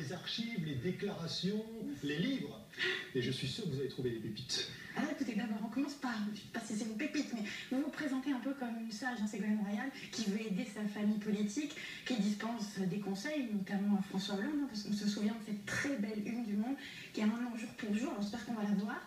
les archives, les déclarations, les livres. Et je suis sûr que vous allez trouver les pépites. Alors écoutez, d'abord, on commence par, je ne sais pas si c'est une pépite, mais vous vous présentez un peu comme une sage, Ségolène Royal, qui veut aider sa famille politique, qui dispense des conseils, notamment à François Hollande, parce qu'on se souvient de cette très belle une du Monde, qui a maintenant jour pour jour, alors j'espère qu'on va la voir.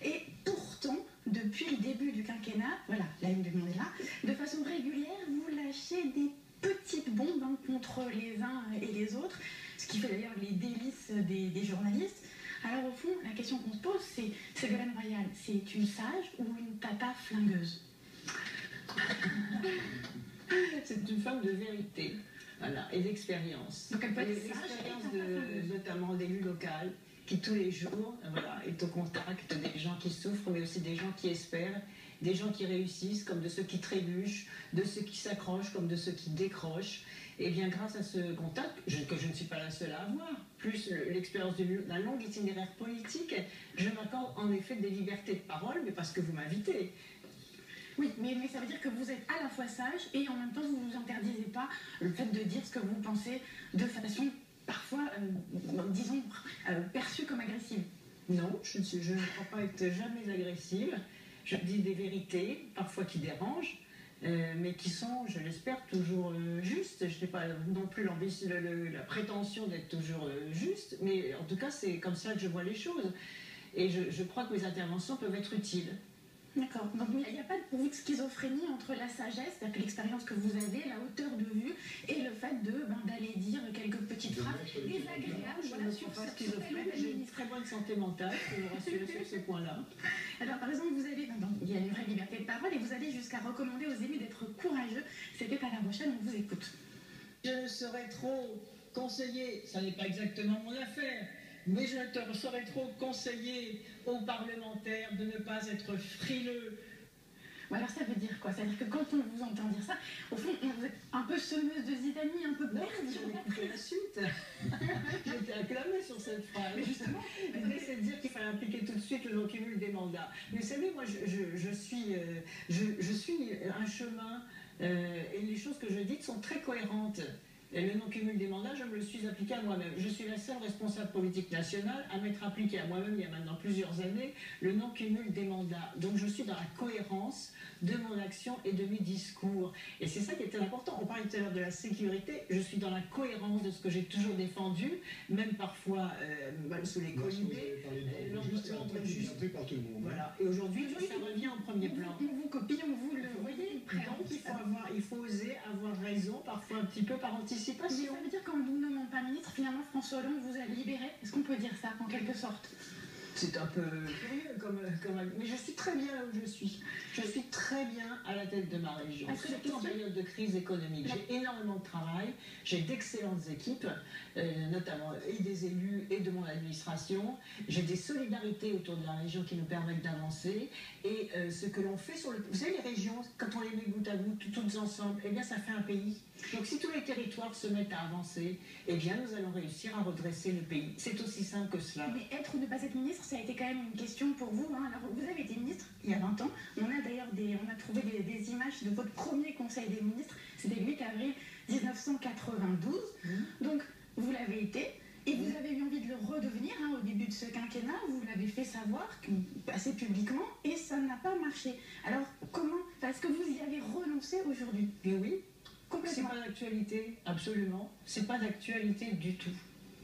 Et pourtant, depuis le début du quinquennat, voilà, la une du Monde est là, de façon régulière, vous lâchez des petites bombes contre les uns et les autres, ce qui fait d'ailleurs les délices des journalistes. Alors au fond, la question qu'on se pose, c'est Ségolène Royal, c'est une sage ou une tata flingueuse? C'est une femme de vérité, voilà, et d'expérience. Donc elle peut être l'expérience notamment d'élu local, qui tous les jours voilà, est au contact des gens qui souffrent, mais aussi des gens qui espèrent, des gens qui réussissent, comme de ceux qui trébuchent, de ceux qui s'accrochent, comme de ceux qui décrochent. Et bien grâce à ce contact, que je ne suis pas la seule à avoir, plus l'expérience d'un long itinéraire politique, je m'accorde en effet des libertés de parole, mais parce que vous m'invitez. Oui, mais ça veut dire que vous êtes à la fois sage et en même temps vous ne vous interdisez pas le fait de dire ce que vous pensez de façon parfois, disons, perçue comme agressive. Non, je ne crois pas être jamais agressive. Je dis des vérités, parfois qui dérangent, mais qui sont, je l'espère, toujours justes. Je n'ai pas non plus la prétention d'être toujours juste, mais en tout cas, c'est comme ça que je vois les choses. Et je crois que mes interventions peuvent être utiles. D'accord. Donc il n'y a pas pour vous de schizophrénie entre la sagesse, c'est-à-dire que l'expérience que vous avez, la hauteur de vue, et le fait d'aller dire quelques petites phrases désagréables. Je ne suis pas schizophrène, j'ai une très bonne santé mentale, je peux vous rassurer sur ce point-là. Alors par exemple, vous allez, il y a une vraie liberté de parole, et vous allez jusqu'à recommander aux élus d'être courageux. C'était à La Rochelle, on vous écoute. Je ne saurais trop conseiller, ça n'est pas exactement mon affaire, mais je ne saurais trop conseiller aux parlementaires de ne pas être frileux. Bon, alors ça veut dire quoi? C'est-à-dire que quand on vous entend dire ça, au fond, vous êtes un peu semeuse de zizanie, un peu perdue. J'avais écouté la suite. J'ai été acclamée sur cette phrase. Mais justement, l'idée c'est de dire qu'il fallait appliquer tout de suite le non-cumul des mandats. Mais vous savez, moi je suis un chemin et les choses que je dis sont très cohérentes. Et le non-cumul des mandats, je me le suis appliqué à moi-même. Je suis la seule responsable politique nationale à m'être appliqué à moi-même il y a maintenant plusieurs années le non-cumul des mandats. Donc je suis dans la cohérence de mon action et de mes discours. Et c'est ça qui est très important. On parlait tout à l'heure de la sécurité. Je suis dans la cohérence de ce que j'ai toujours défendu, même parfois sous les colibés. L'ordre juste par tout le monde. Voilà. Et aujourd'hui, ça revient en premier plan. On vous copie, on vous le voyez. Donc il faut oser avoir raison, parfois un petit peu par anticipation. Mais ça veut dire qu'en vous nommant pas ministre, finalement François Hollande vous a libéré. Est-ce qu'on peut dire ça en quelque sorte? C'est un peu curieux mais je suis très bien là où je suis. Je suis très bien à la tête de ma région. Surtout en période de crise économique. J'ai énormément de travail, j'ai d'excellentes équipes, notamment et des élus et de mon administration. J'ai des solidarités autour de la région qui nous permettent d'avancer. Et ce que l'on fait sur le... Vous savez, les régions, quand on les met bout à bout, toutes ensemble, eh bien ça fait un pays. Donc si tous les territoires se mettent à avancer, eh bien nous allons réussir à redresser le pays. C'est aussi simple que cela. Mais être ou ne pas être ministre, ça a été quand même une question pour vous. Hein. Alors, vous avez été ministre il y a 20 ans. On a d'ailleurs trouvé des images de votre premier conseil des ministres. C'était le 8 avril 1992. Donc, vous l'avez été. Et vous avez eu envie de le redevenir au début de ce quinquennat. Vous l'avez fait savoir assez publiquement et ça n'a pas marché. Alors, comment? Est-ce que vous y avez renoncé aujourd'hui? Et oui. Complètement. C'est pas d'actualité, absolument. C'est pas d'actualité du tout.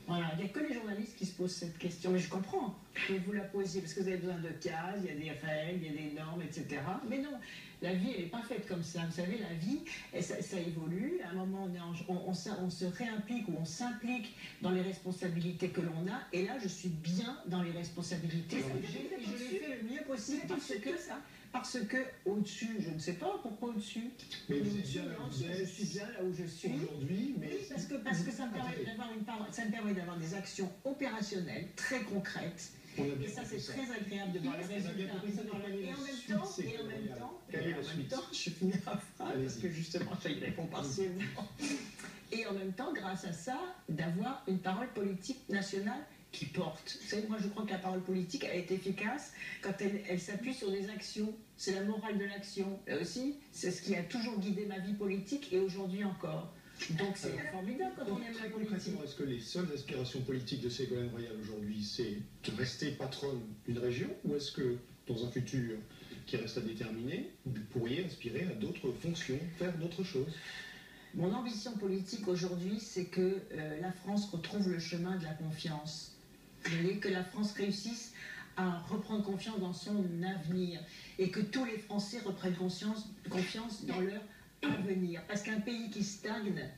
Voilà, il n'y a que les journalistes qui se posent cette question. Mais je comprends que vous la posiez, parce que vous avez besoin de cases, il y a des règles, il y a des normes, etc. Mais non, la vie, elle n'est pas faite comme ça. Vous savez, la vie, ça évolue. À un moment, on se réimplique ou on s'implique dans les responsabilités que l'on a. Et là, je suis bien dans les responsabilités que j'ai. Et je l'ai fait le mieux possible parce que au-dessus, je ne sais pas pourquoi au-dessus. Mais je suis bien là où je suis. Aujourd'hui, mais... Oui, parce que ça me permet d'avoir une parole, ça me permet d'avoir des actions opérationnelles, très concrètes. Et ça, c'est très agréable de voir les résultats. Et en même temps, je finis la phrase, parce que justement, je réponds partiellement. Et en même temps, grâce à ça, d'avoir une parole politique nationale qui porte. Vous savez, moi je crois que la parole politique elle est efficace quand elle s'appuie sur des actions. C'est la morale de l'action. Là aussi, c'est ce qui a toujours guidé ma vie politique et aujourd'hui encore. Donc c'est formidable quand on aime la Très politique. concrètement, est-ce que les seules aspirations politiques de Ségolène Royal aujourd'hui, c'est de rester patronne d'une région, ou est-ce que, dans un futur qui reste à déterminer, vous pourriez aspirer à d'autres fonctions, faire d'autres choses? Mon ambition politique aujourd'hui, c'est que la France retrouve le chemin de la confiance. Vous voyez, que la France réussisse à reprendre confiance dans son avenir et que tous les Français reprennent confiance dans leur avenir. Parce qu'un pays qui stagne,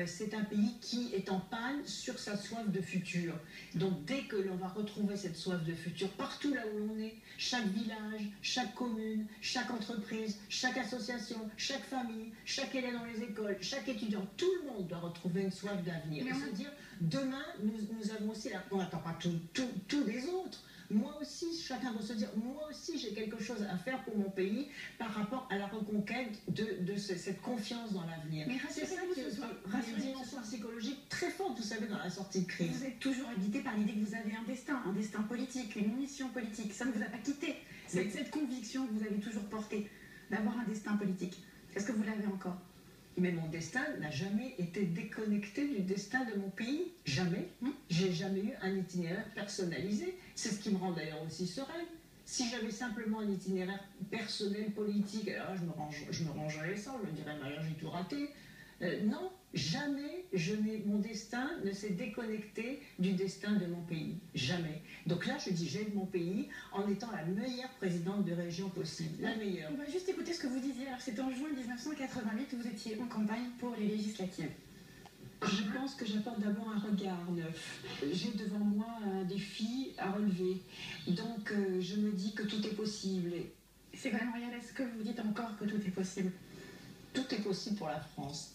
c'est un pays qui est en panne sur sa soif de futur. Donc dès que l'on va retrouver cette soif de futur, partout là où l'on est, chaque village, chaque commune, chaque entreprise, chaque association, chaque famille, chaque élève dans les écoles, chaque étudiant, tout le monde doit retrouver une soif d'avenir. Et se dire, demain, nous avons aussi, on n'attend pas tous les autres. Moi aussi, chacun doit se dire, moi aussi j'ai quelque chose à faire pour mon pays par rapport à la reconquête de cette confiance dans l'avenir. Mais C'est ça qui est une dimension psychologique très forte, vous savez, dans la sortie de crise. Vous êtes toujours habité par l'idée que vous avez un destin politique, une mission politique. Ça ne vous a pas quitté. Cette conviction que vous avez toujours portée d'avoir un destin politique. Est-ce que vous l'avez encore? Mais mon destin n'a jamais été déconnecté du destin de mon pays. Jamais. J'ai jamais eu un itinéraire personnalisé. C'est ce qui me rend d'ailleurs aussi sereine. Si j'avais simplement un itinéraire personnel politique, alors là, je me rangerais les sangs, je me dirais, là, j'ai tout raté. Non, jamais mon destin ne s'est déconnecté du destin de mon pays. Jamais. Donc là, je dis, j'aide mon pays en étant la meilleure présidente de région possible. La meilleure. On va juste écouter ce que vous disiez. Alors, c'était en juin 1988 où vous étiez en campagne pour les législatives. Je pense que j'apporte d'abord un regard neuf. J'ai devant moi un défi à relever. Donc, je me dis que tout est possible. Ségolène Royal, est-ce que vous dites encore que tout est possible? Tout est possible pour la France.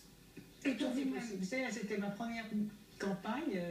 Et tout est possible. Vous savez, c'était ma première campagne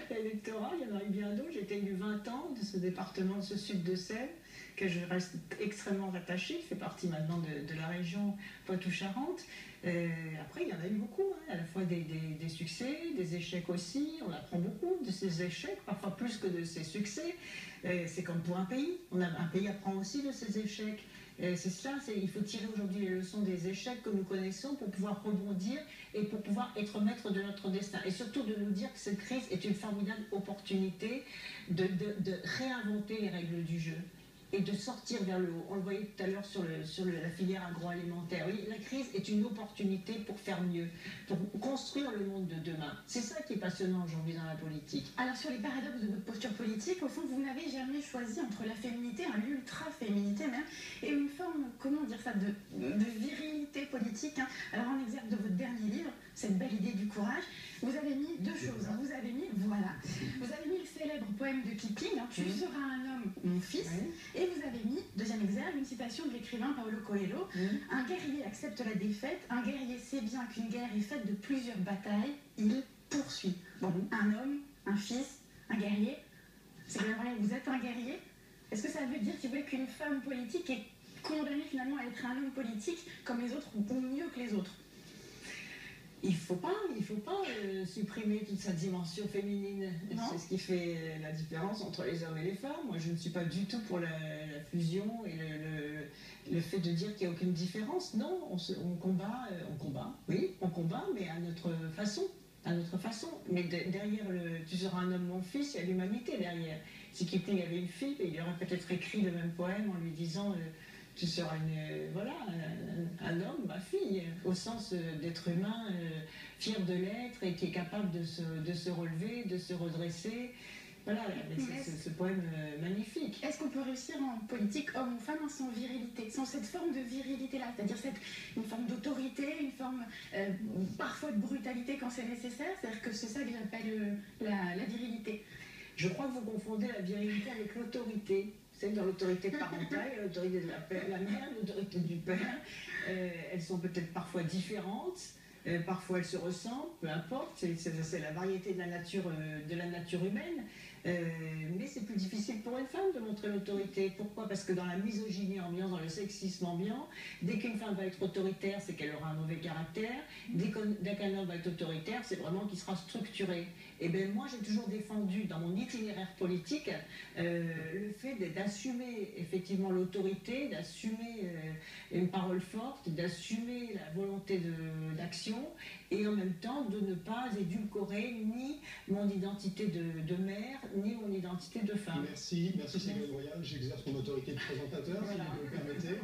électorale, il y en a eu bien d'autres. J'ai été élue 20 ans de ce département, de ce sud de Seine, que je reste extrêmement attachée. Je fais partie maintenant de la région Poitou-Charentes. Après, il y en a eu beaucoup, à la fois des succès, des échecs aussi. On apprend beaucoup de ces échecs, parfois plus que de ses succès. C'est comme pour un pays. Un pays apprend aussi de ses échecs. C'est cela, il faut tirer aujourd'hui les leçons des échecs que nous connaissons pour pouvoir rebondir et pour pouvoir être maître de notre destin. Et surtout de nous dire que cette crise est une formidable opportunité de réinventer les règles du jeu et de sortir vers le haut. On le voyait tout à l'heure sur la filière agroalimentaire. Oui, la crise est une opportunité pour faire mieux, pour construire le monde de demain. C'est ça qui est passionnant aujourd'hui dans la politique. Alors sur les paradoxes de votre posture politique, au fond, vous n'avez jamais choisi entre la féminité, l'ultra-féminité même, et une forme, comment dire ça, de virilité politique. Alors en exergue de votre dernier livre, cette belle idée du courage, vous avez mis deux choses. Vous avez mis le célèbre poème de Kipling, Tu seras un homme, mon fils. Et vous avez mis, deuxième exergue, une citation de l'écrivain Paulo Coelho. Un guerrier accepte la défaite, un guerrier sait bien qu'une guerre est faite de plusieurs batailles, il poursuit. Bon, un homme, un fils, un guerrier. C'est bien vrai, vous êtes un guerrier. Est-ce que ça veut dire, si vous voulez, qu'une femme politique est condamnée finalement à être un homme politique comme les autres ou mieux que les autres? Il faut pas supprimer toute sa dimension féminine. C'est ce qui fait la différence entre les hommes et les femmes. Moi, je ne suis pas du tout pour la fusion et le fait de dire qu'il n'y a aucune différence. Non, on combat, mais à notre façon. Mais derrière Tu seras un homme, mon fils, il y a l'humanité derrière. Si Kipling avait une fille, il aurait peut-être écrit le même poème en lui disant tu seras un homme, ma fille, au sens d'être humain, fier de l'être et qui est capable de se relever, de se redresser. Voilà, ce poème magnifique. Est-ce qu'on peut réussir en politique, homme ou femme, sans virilité, sans cette forme de virilité-là, c'est-à-dire une forme d'autorité, une forme parfois de brutalité quand c'est nécessaire, c'est-à-dire que c'est ça que j'appelle la virilité. Je crois que vous confondez la virilité avec l'autorité. C'est dans l'autorité parentale, l'autorité de la mère, l'autorité du père. Elles sont peut-être parfois différentes, parfois elles se ressemblent, peu importe, c'est la variété de la nature humaine. Mais c'est plus difficile pour une femme de montrer l'autorité. Pourquoi? Parce que dans la misogynie ambiante, dans le sexisme ambiant, dès qu'une femme va être autoritaire, c'est qu'elle aura un mauvais caractère. Dès qu'un homme va être autoritaire, c'est vraiment qu'il sera structuré. Et bien moi j'ai toujours défendu dans mon itinéraire politique le fait d'assumer effectivement l'autorité, d'assumer une parole forte, d'assumer la volonté d'action et en même temps de ne pas édulcorer ni mon identité de mère, ni mon identité de femme. Merci Ségolène Royal, j'exerce mon autorité de présentateur, Voilà. si vous me le permettez.